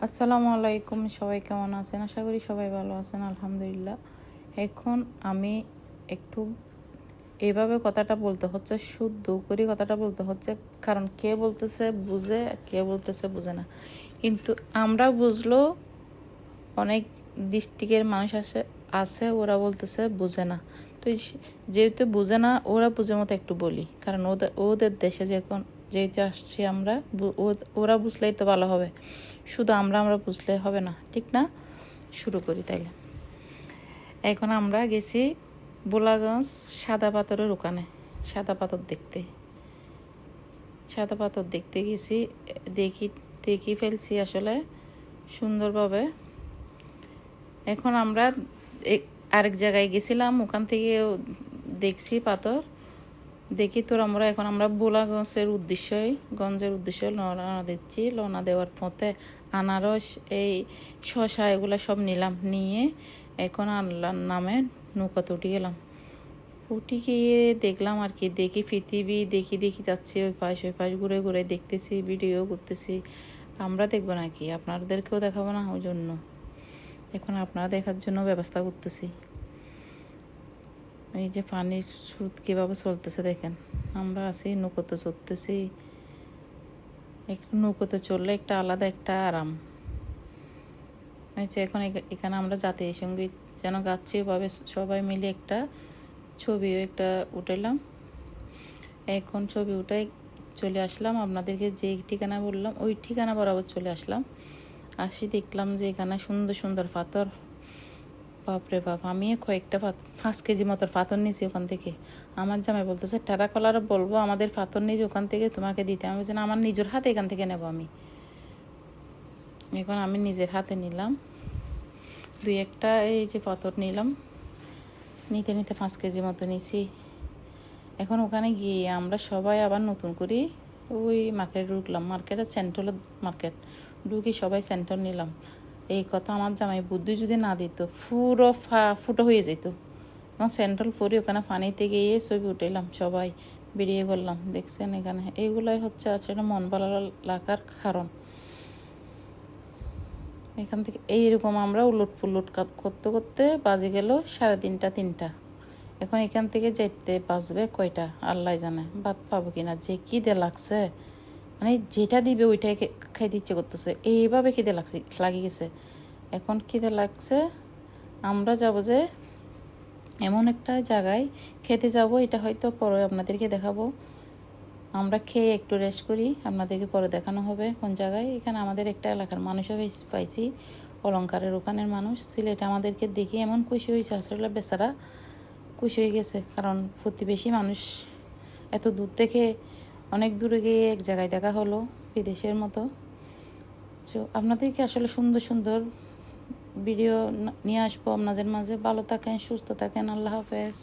আসসালামু আলাইকুম, সবাই কেমন আছেন? আশা করি সবাই ভালো আছেন, আলহামদুলিল্লাহ। এখন আমি একটু এভাবে কথাটা বলতে হচ্ছে, শুদ্ধ করে কথাটা বলতে হচ্ছে, কারণ কে বলতেছে বুঝে, কে বলতেছে বুঝে না। কিন্তু আমরা বুঝলো, অনেক ডিস্ট্রিক্টের মানুষ আছে ওরা বলতেছে বুঝে না। তো যেহেতু বুঝে না, ওরা বুঝে মতো একটু বলি, কারণ ওদের দেশে যেহেতু আসছি আমরা, ওরা বুঝলেই তো ভালো হবে, শুধু আমরা বুঝলে হবে না, ঠিক না? শুরু করি তাইলে। এখন আমরা গেছি বোলাগঞ্জ সাদা পাথরের ওখানে, সাদা পাথর দেখতে গেছি। দেখি ফেলছি আসলে সুন্দরভাবে। এখন আমরা আরেক জায়গায় গেছিলাম, ওখান থেকে দেখছি পাথর দেখি। তোর এখন আমরা বোলাগঞ্জের উদ্দেশ্যে রওনা দিচ্ছি। রওনা দেওয়ার পথে আনারস, এই শশা, এগুলো সব নিয়ে এখন আল্লাহর নামে নৌকাতে উঠে গেলাম। উঠে গিয়ে দেখলাম আর কি, দেখি পৃথিবী দেখি যাচ্ছি, ওই পাশ ঘুরে দেখতেছি, ভিডিও করতেছি। আমরা দেখবো নাকি, আপনাদেরকেও দেখাবো না? ওই জন্য এখন আপনারা দেখার জন্য ব্যবস্থা করতেছি। এই যে পানির স্রোত কীভাবে চলতেছে দেখেন। আমরা আছি নৌকোতে চলতেছি, একটু নৌকোতে চললে একটা আলাদা একটা আরাম। এই যে এখন এখানে আমরা জাতীয় সঙ্গীত যেন গাচ্ছি, ওভাবে সবাই মিলে একটা ছবিও উঠাইলাম। এখন ছবি উঠাই চলে আসলাম, আপনাদেরকে যে ঠিকানা বললাম ওই ঠিকানা বরাবর চলে আসলাম। দেখলাম যে এখানে সুন্দর সুন্দর পাথর। বাপরে বাপ, আমি কয়েকটা 5 কেজি মতো পাথর নিয়েছি ওখান থেকে। আমার জামাই বলতেছে টাটা কলার বলবো আমাদের পাথর নিয়েছি ওখান থেকে তোমাকে দিতে। আমি বলছি না, আমার নিজের হাতে এখান থেকে নেব আমি। এখন আমি নিজের হাতে নিলাম, 2-1টা এই যে পাথর নিলাম। নিতে 5 কেজি মতো নিয়েছি। এখন ওখানে গিয়ে আমরা সবাই আবার নতুন করে ওই মার্কেটে ঢুকলাম। সেন্ট্রাল মার্কেট ঢুকি সবাই সেন্টার নিলাম। এই কথা আমার জামাই বুদ্ধি যদি না দিত, পুরো ফুটো হয়ে যেত। সেন্ট্রাল পরে ওখানে পানিতে গিয়ে ছবি উঠাইলাম, সবাই বেরিয়ে করলাম। দেখছেন এখানে এইগুলাই হচ্ছে আসলে মন ভালো লাগার কারণ। এখান থেকে এইরকম আমরা উলট পুলট করতে করতে বাজে গেল 3:30-3টা। এখন এখান থেকে যেতে বাজবে কয়টা আল্লাহ জানে। ভাত পাবো কিনা, যে খিদে লাগছে, মানে যেটা দিবে ওইটাই খাইতে ইচ্ছে করতেছে, এইভাবে খিদে লাগিয়ে গেছে। এখন খিদে লাগছে, আমরা যাব যে এমন একটা জায়গায় খেতে যাব, এটা হয়তো পরে আপনাদেরকে দেখাবো। আমরা খেয়ে একটু রেস্ট করি, আপনাদেরকে পরে দেখানো হবে কোন জায়গায়। এখানে আমাদের একটা এলাকার মানুষও পাইছি, অলঙ্কারের ওখানের মানুষ। সিলেটে আমাদেরকে দেখি এমন খুশি হয়েছে, আসলে বেচারা খুশি হয়ে গেছে, কারণ প্রতিবেশী মানুষ এত দূর থেকে, অনেক দূরে গিয়ে এক জায়গায় দেখা হলো, বিদেশের মতো। তো আপনাদেরকে আসলে সুন্দর সুন্দর ভিডিও নিয়ে আসবো আপনাদের মাঝে। ভালো থাকেন, সুস্থ থাকেন, আল্লাহ হাফেজ।